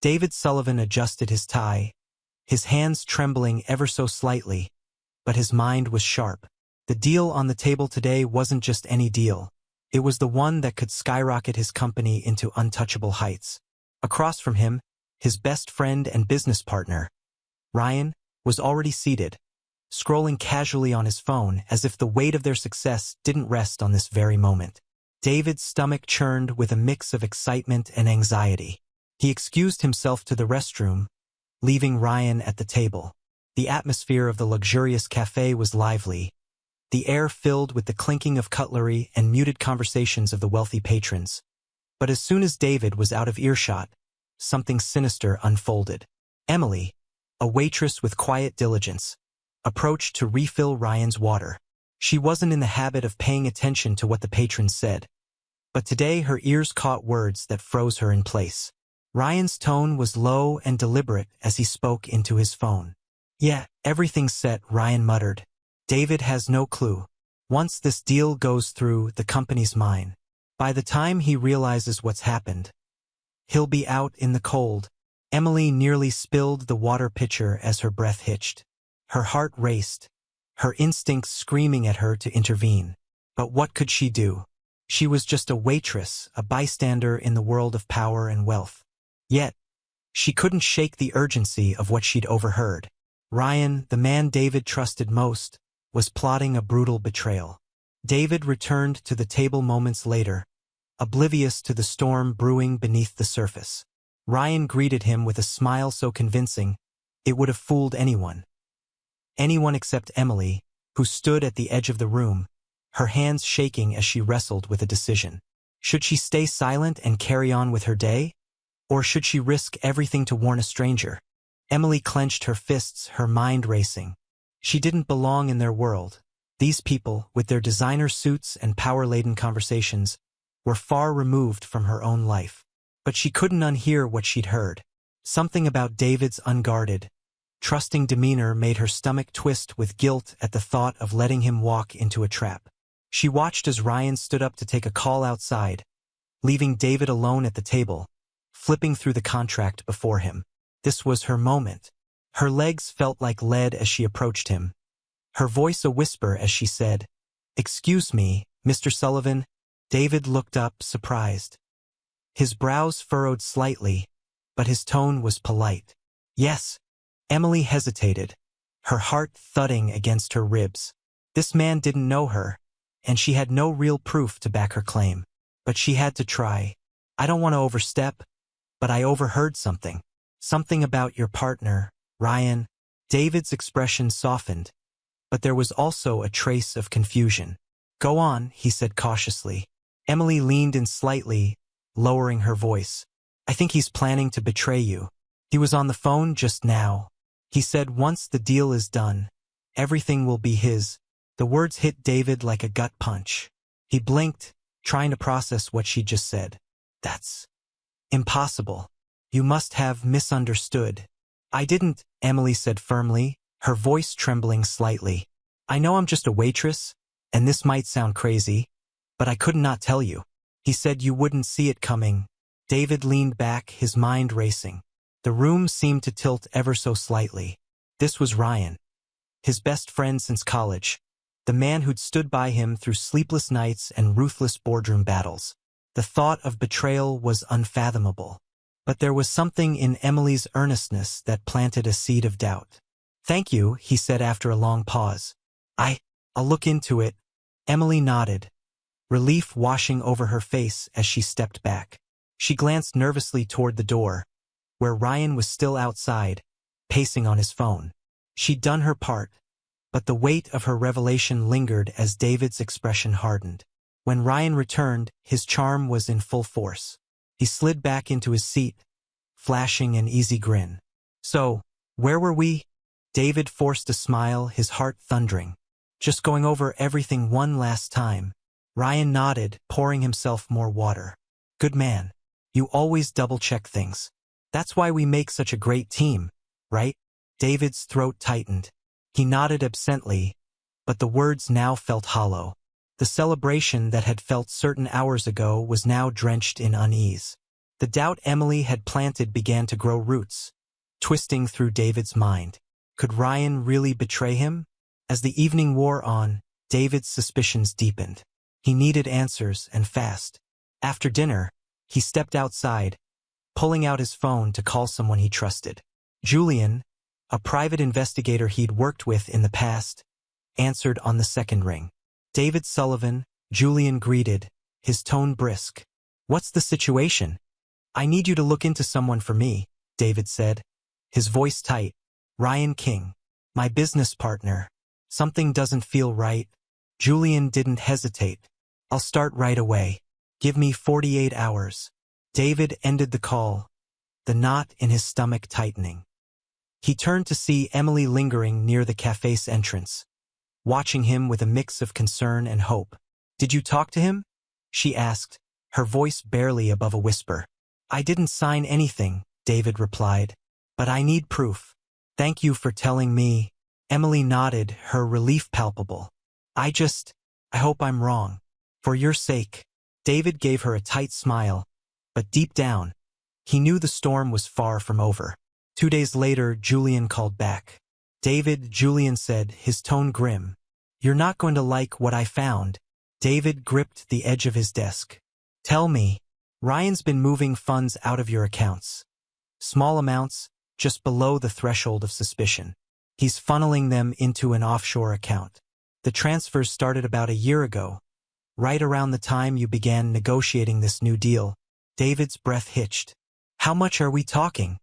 David Sullivan adjusted his tie, his hands trembling ever so slightly, but his mind was sharp. The deal on the table today wasn't just any deal. It was the one that could skyrocket his company into untouchable heights. Across from him, his best friend and business partner, Ryan, was already seated, scrolling casually on his phone as if the weight of their success didn't rest on this very moment. David's stomach churned with a mix of excitement and anxiety. He excused himself to the restroom, leaving Ryan at the table. The atmosphere of the luxurious cafe was lively, the air filled with the clinking of cutlery and muted conversations of the wealthy patrons. But as soon as David was out of earshot, something sinister unfolded. Emily, a waitress with quiet diligence, approached to refill Ryan's water. She wasn't in the habit of paying attention to what the patrons said, but today her ears caught words that froze her in place. Ryan's tone was low and deliberate as he spoke into his phone. "Yeah, everything's set," Ryan muttered. "David has no clue. Once this deal goes through, the company's mine. By the time he realizes what's happened, he'll be out in the cold." Emily nearly spilled the water pitcher as her breath hitched. Her heart raced, her instincts screaming at her to intervene. But what could she do? She was just a waitress, a bystander in the world of power and wealth. Yet, she couldn't shake the urgency of what she'd overheard. Ryan, the man David trusted most, was plotting a brutal betrayal. David returned to the table moments later, oblivious to the storm brewing beneath the surface. Ryan greeted him with a smile so convincing, it would have fooled anyone. Anyone except Emily, who stood at the edge of the room, her hands shaking as she wrestled with a decision. Should she stay silent and carry on with her day? Or should she risk everything to warn a stranger? Emily clenched her fists, her mind racing. She didn't belong in their world. These people, with their designer suits and power-laden conversations, were far removed from her own life. But she couldn't unhear what she'd heard. Something about David's unguarded, trusting demeanor made her stomach twist with guilt at the thought of letting him walk into a trap. She watched as Ryan stood up to take a call outside, leaving David alone at the table, flipping through the contract before him. This was her moment. Her legs felt like lead as she approached him, her voice a whisper as she said, "Excuse me, Mr. Sullivan." David looked up, surprised. His brows furrowed slightly, but his tone was polite. "Yes." Emily hesitated, her heart thudding against her ribs. This man didn't know her, and she had no real proof to back her claim. But she had to try. "I don't want to overstep, but I overheard something. Something about your partner, Ryan." David's expression softened, but there was also a trace of confusion. "Go on," he said cautiously. Emily leaned in slightly, lowering her voice. "I think he's planning to betray you. He was on the phone just now. He said once the deal is done, everything will be his." The words hit David like a gut punch. He blinked, trying to process what she just said. "That's impossible. You must have misunderstood." "I didn't," Emily said firmly, her voice trembling slightly. "I know I'm just a waitress, and this might sound crazy, but I could not tell you. He said you wouldn't see it coming." David leaned back, his mind racing. The room seemed to tilt ever so slightly. This was Ryan, his best friend since college, the man who'd stood by him through sleepless nights and ruthless boardroom battles. The thought of betrayal was unfathomable. But there was something in Emily's earnestness that planted a seed of doubt. "Thank you," he said after a long pause. I'll look into it." Emily nodded, relief washing over her face as she stepped back. She glanced nervously toward the door, where Ryan was still outside, pacing on his phone. She'd done her part, but the weight of her revelation lingered as David's expression hardened. When Ryan returned, his charm was in full force. He slid back into his seat, flashing an easy grin. "So, where were we?" David forced a smile, his heart thundering. "Just going over everything one last time." Ryan nodded, pouring himself more water. "Good man. You always double-check things. That's why we make such a great team, right?" David's throat tightened. He nodded absently, but the words now felt hollow. The celebration that had felt certain hours ago was now drenched in unease. The doubt Emily had planted began to grow roots, twisting through David's mind. Could Ryan really betray him? As the evening wore on, David's suspicions deepened. He needed answers, and fast. After dinner, he stepped outside, pulling out his phone to call someone he trusted. Julian, a private investigator he'd worked with in the past, answered on the second ring. "David Sullivan," Julian greeted, his tone brisk. "What's the situation?" "I need you to look into someone for me," David said, his voice tight. "Ryan King, my business partner. Something doesn't feel right." Julian didn't hesitate. "I'll start right away. Give me 48 hours. David ended the call, the knot in his stomach tightening. He turned to see Emily lingering near the cafe's entrance, watching him with a mix of concern and hope. "Did you talk to him?" she asked, her voice barely above a whisper. "I didn't sign anything," David replied, "but I need proof." "Thank you for telling me." Emily nodded, her relief palpable. I hope I'm wrong. For your sake." David gave her a tight smile, but deep down, he knew the storm was far from over. 2 days later, Julian called back. "David," Julian said, his tone grim. "You're not going to like what I found." David gripped the edge of his desk. "Tell me." "Ryan's been moving funds out of your accounts. Small amounts, just below the threshold of suspicion. He's funneling them into an offshore account. The transfers started about a year ago, right around the time you began negotiating this new deal." David's breath hitched. "How much are we talking?"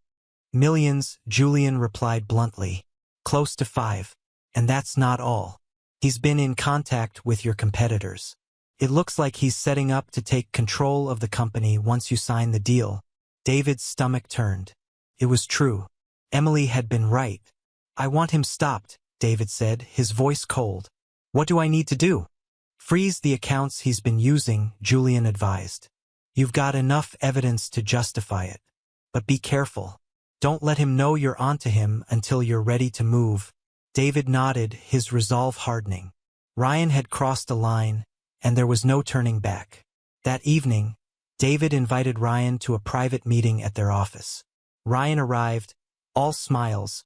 "Millions," Julian replied bluntly. "Close to 5. And that's not all. He's been in contact with your competitors. It looks like he's setting up to take control of the company once you sign the deal." David's stomach turned. It was true. Emily had been right. "I want him stopped," David said, his voice cold. "What do I need to do?" "Freeze the accounts he's been using," Julian advised. "You've got enough evidence to justify it. But be careful. Don't let him know you're onto him until you're ready to move." David nodded, his resolve hardening. Ryan had crossed a line, and there was no turning back. That evening, David invited Ryan to a private meeting at their office. Ryan arrived, all smiles,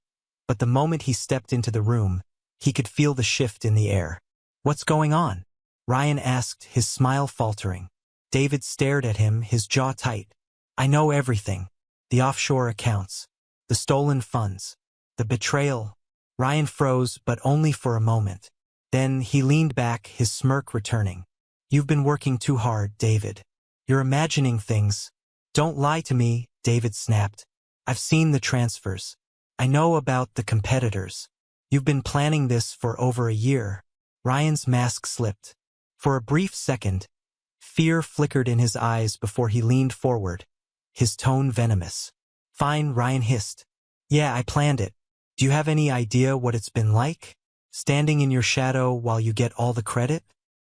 but the moment he stepped into the room, he could feel the shift in the air. "What's going on?" Ryan asked, his smile faltering. David stared at him, his jaw tight. "I know everything. The offshore accounts, the stolen funds, the betrayal." Ryan froze, but only for a moment. Then he leaned back, his smirk returning. "You've been working too hard, David. You're imagining things." "Don't lie to me," David snapped. "I've seen the transfers. I know about the competitors. You've been planning this for over a year." Ryan's mask slipped. For a brief second, fear flickered in his eyes before he leaned forward, his tone venomous. "Fine," Ryan hissed. "Yeah, I planned it. Do you have any idea what it's been like? Standing in your shadow while you get all the credit?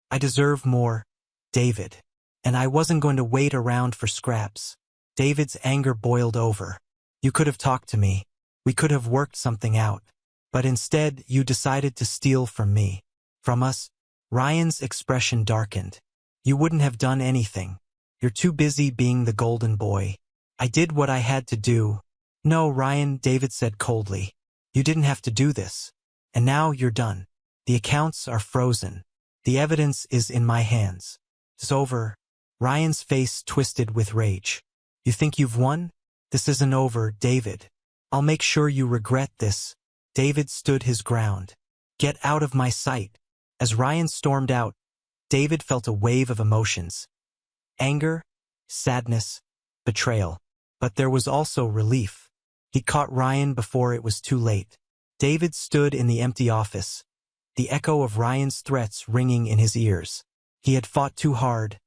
I deserve more, David. And I wasn't going to wait around for scraps." David's anger boiled over. "You could have talked to me. We could have worked something out. But instead, you decided to steal from me. From us." Ryan's expression darkened. "You wouldn't have done anything. You're too busy being the golden boy." "I did what I had to do." "No, Ryan," David said coldly. "You didn't have to do this. And now you're done. The accounts are frozen. The evidence is in my hands. It's over." Ryan's face twisted with rage. "You think you've won? This isn't over, David. I'll make sure you regret this." David stood his ground. "Get out of my sight." As Ryan stormed out, David felt a wave of emotions. Anger, sadness, betrayal. But there was also relief. He caught Ryan before it was too late. David stood in the empty office, the echo of Ryan's threats ringing in his ears. He had fought too hard,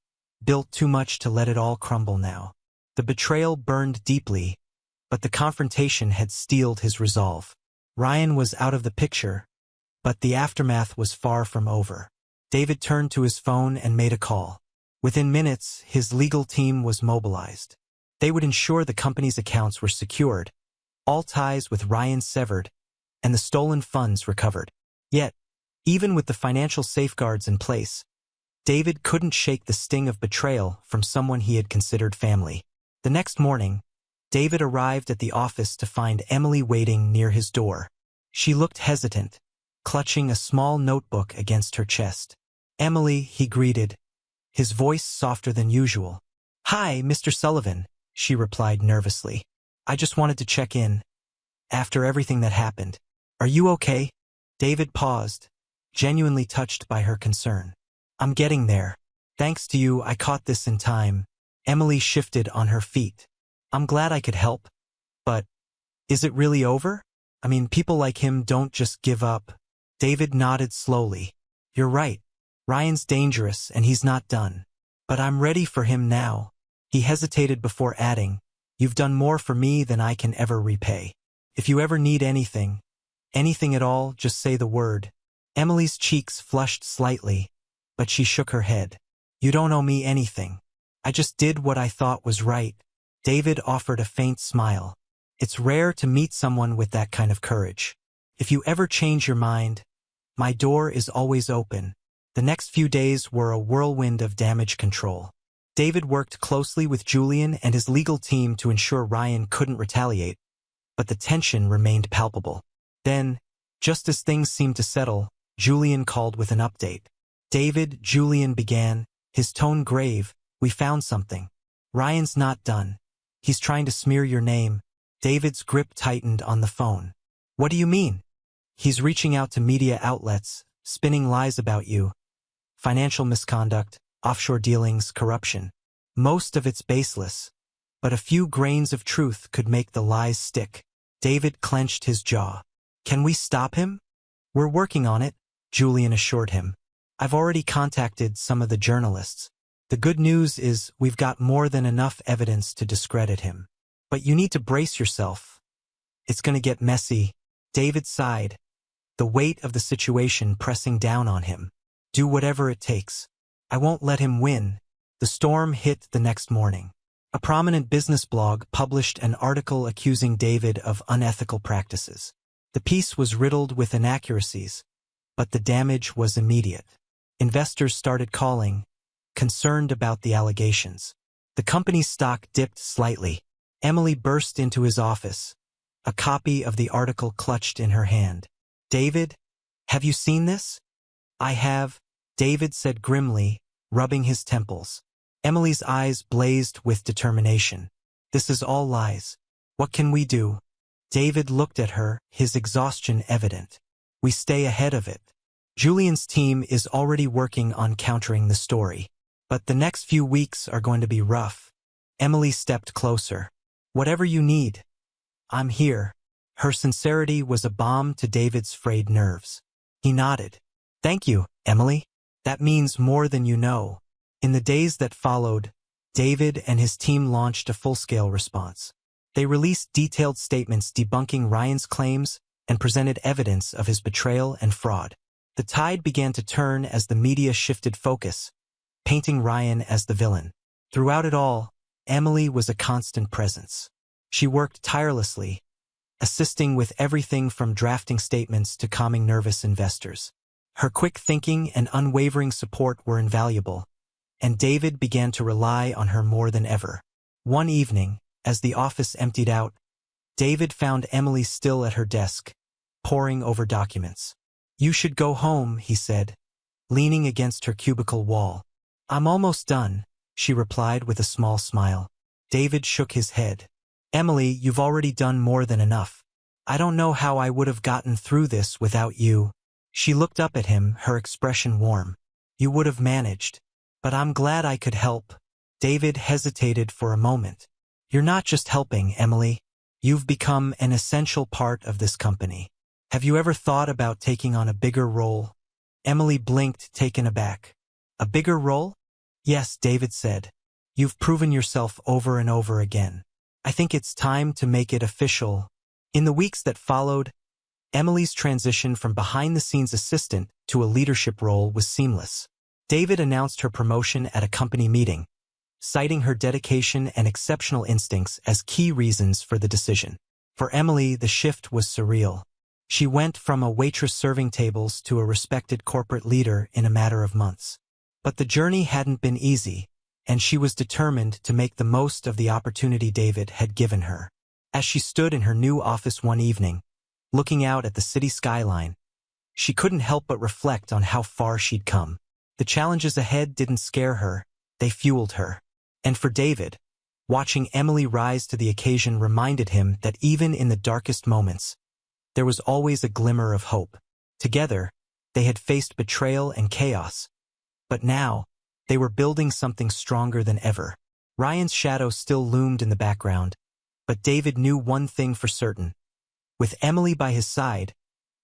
built too much to let it all crumble now. The betrayal burned deeply, but the confrontation had steeled his resolve. Ryan was out of the picture, but the aftermath was far from over. David turned to his phone and made a call. Within minutes, his legal team was mobilized. They would ensure the company's accounts were secured, all ties with Ryan severed, and the stolen funds recovered. Yet, even with the financial safeguards in place, David couldn't shake the sting of betrayal from someone he had considered family. The next morning, David arrived at the office to find Emily waiting near his door. She looked hesitant, clutching a small notebook against her chest. "Emily," he greeted, his voice softer than usual. "Hi, Mr. Sullivan," she replied nervously. "I just wanted to check in. After everything that happened. Are you okay?" David paused, genuinely touched by her concern. "I'm getting there. Thanks to you, I caught this in time." Emily shifted on her feet. "I'm glad I could help. But, is it really over? I mean, people like him don't just give up." David nodded slowly. "You're right. Ryan's dangerous and he's not done. But I'm ready for him now." He hesitated before adding, "You've done more for me than I can ever repay. If you ever need anything at all, just say the word." Emily's cheeks flushed slightly, but she shook her head. "You don't owe me anything. I just did what I thought was right." David offered a faint smile. "It's rare to meet someone with that kind of courage. If you ever change your mind, my door is always open." The next few days were a whirlwind of damage control. David worked closely with Julian and his legal team to ensure Ryan couldn't retaliate, but the tension remained palpable. Then, just as things seemed to settle, Julian called with an update. "David," Julian began, his tone grave, "we found something. Ryan's not done. He's trying to smear your name." David's grip tightened on the phone. "What do you mean?" "He's reaching out to media outlets, spinning lies about you. Financial misconduct, offshore dealings, corruption. Most of it's baseless, but a few grains of truth could make the lies stick." David clenched his jaw. "Can we stop him?" "We're working on it," Julian assured him. "I've already contacted some of the journalists. The good news is we've got more than enough evidence to discredit him. But you need to brace yourself. It's going to get messy." David sighed, the weight of the situation pressing down on him. "Do whatever it takes. I won't let him win." The storm hit the next morning. A prominent business blog published an article accusing David of unethical practices. The piece was riddled with inaccuracies, but the damage was immediate. Investors started calling, concerned about the allegations. The company's stock dipped slightly. Emily burst into his office, a copy of the article clutched in her hand. "David, have you seen this?" "I have," David said grimly, rubbing his temples. Emily's eyes blazed with determination. "This is all lies. What can we do?" David looked at her, his exhaustion evident. "We stay ahead of it. Julian's team is already working on countering the story. But the next few weeks are going to be rough." Emily stepped closer. "Whatever you need, I'm here." Her sincerity was a balm to David's frayed nerves. He nodded. "Thank you, Emily. That means more than you know." In the days that followed, David and his team launched a full-scale response. They released detailed statements debunking Ryan's claims and presented evidence of his betrayal and fraud. The tide began to turn as the media shifted focus, painting Ryan as the villain. Throughout it all, Emily was a constant presence. She worked tirelessly, assisting with everything from drafting statements to calming nervous investors. Her quick thinking and unwavering support were invaluable, and David began to rely on her more than ever. One evening, as the office emptied out, David found Emily still at her desk, poring over documents. "You should go home," he said, leaning against her cubicle wall. "I'm almost done," she replied with a small smile. David shook his head. "Emily, you've already done more than enough. I don't know how I would have gotten through this without you." She looked up at him, her expression warm. "You would have managed. But I'm glad I could help." David hesitated for a moment. "You're not just helping, Emily. You've become an essential part of this company. Have you ever thought about taking on a bigger role?" Emily blinked, taken aback. "A bigger role?" "Yes," David said. "You've proven yourself over and over again. I think it's time to make it official." In the weeks that followed, Emily's transition from behind-the-scenes assistant to a leadership role was seamless. David announced her promotion at a company meeting, citing her dedication and exceptional instincts as key reasons for the decision. For Emily, the shift was surreal. She went from a waitress serving tables to a respected corporate leader in a matter of months. But the journey hadn't been easy. and she was determined to make the most of the opportunity David had given her. As she stood in her new office one evening, looking out at the city skyline, she couldn't help but reflect on how far she'd come. The challenges ahead didn't scare her, they fueled her. And for David, watching Emily rise to the occasion reminded him that even in the darkest moments, there was always a glimmer of hope. Together, they had faced betrayal and chaos, but now, they were building something stronger than ever. Ryan's shadow still loomed in the background, but David knew one thing for certain. With Emily by his side,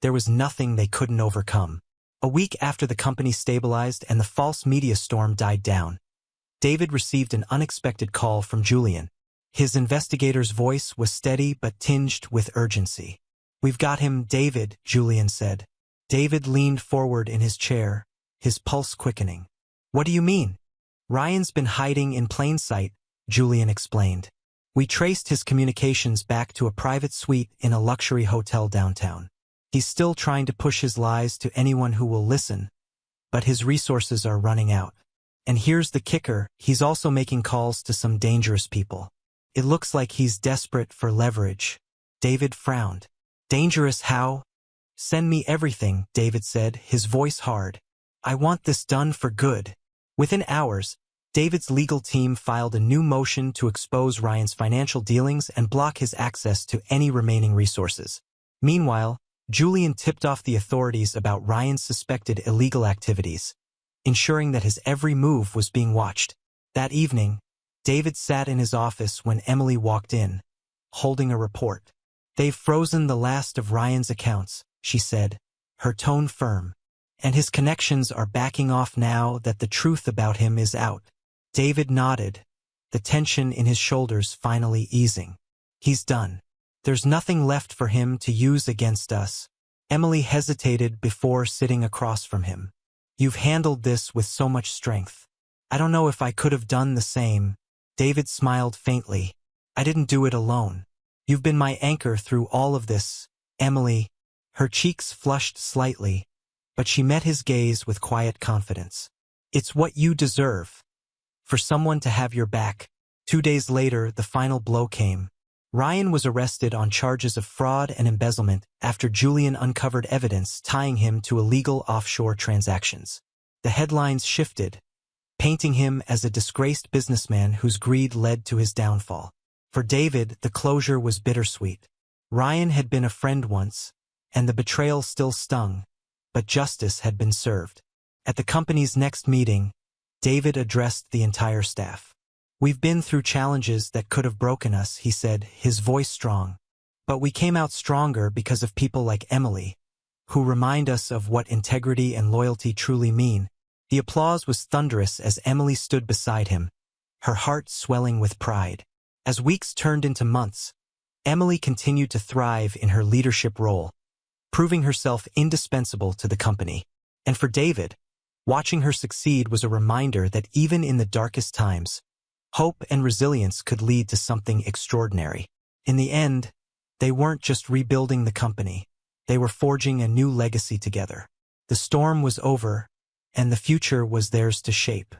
there was nothing they couldn't overcome. A week after the company stabilized and the false media storm died down, David received an unexpected call from Julian. His investigator's voice was steady but tinged with urgency. "We've got him, David," Julian said. David leaned forward in his chair, his pulse quickening. "What do you mean?" "Ryan's been hiding in plain sight," Julian explained. "We traced his communications back to a private suite in a luxury hotel downtown. He's still trying to push his lies to anyone who will listen, but his resources are running out. And here's the kicker, he's also making calls to some dangerous people. It looks like he's desperate for leverage." David frowned. "Dangerous how?" "Send me everything," David said, his voice hard. "I want this done for good." Within hours, David's legal team filed a new motion to expose Ryan's financial dealings and block his access to any remaining resources. Meanwhile, Julian tipped off the authorities about Ryan's suspected illegal activities, ensuring that his every move was being watched. That evening, David sat in his office when Emily walked in, holding a report. "They've frozen the last of Ryan's accounts," she said, her tone firm. "And his connections are backing off now that the truth about him is out." David nodded, the tension in his shoulders finally easing. "He's done. There's nothing left for him to use against us." Emily hesitated before sitting across from him. "You've handled this with so much strength. I don't know if I could have done the same." David smiled faintly. "I didn't do it alone. You've been my anchor through all of this, Emily." Her cheeks flushed slightly, but she met his gaze with quiet confidence. "It's what you deserve. For someone to have your back." 2 days later, the final blow came. Ryan was arrested on charges of fraud and embezzlement after Julian uncovered evidence tying him to illegal offshore transactions. The headlines shifted, painting him as a disgraced businessman whose greed led to his downfall. For David, the closure was bittersweet. Ryan had been a friend once, and the betrayal still stung, but justice had been served. At the company's next meeting, David addressed the entire staff. "We've been through challenges that could have broken us," he said, his voice strong. "But we came out stronger because of people like Emily, who remind us of what integrity and loyalty truly mean." The applause was thunderous as Emily stood beside him, her heart swelling with pride. As weeks turned into months, Emily continued to thrive in her leadership role, proving herself indispensable to the company. And for David, watching her succeed was a reminder that even in the darkest times, hope and resilience could lead to something extraordinary. In the end, they weren't just rebuilding the company, they were forging a new legacy together. The storm was over, and the future was theirs to shape.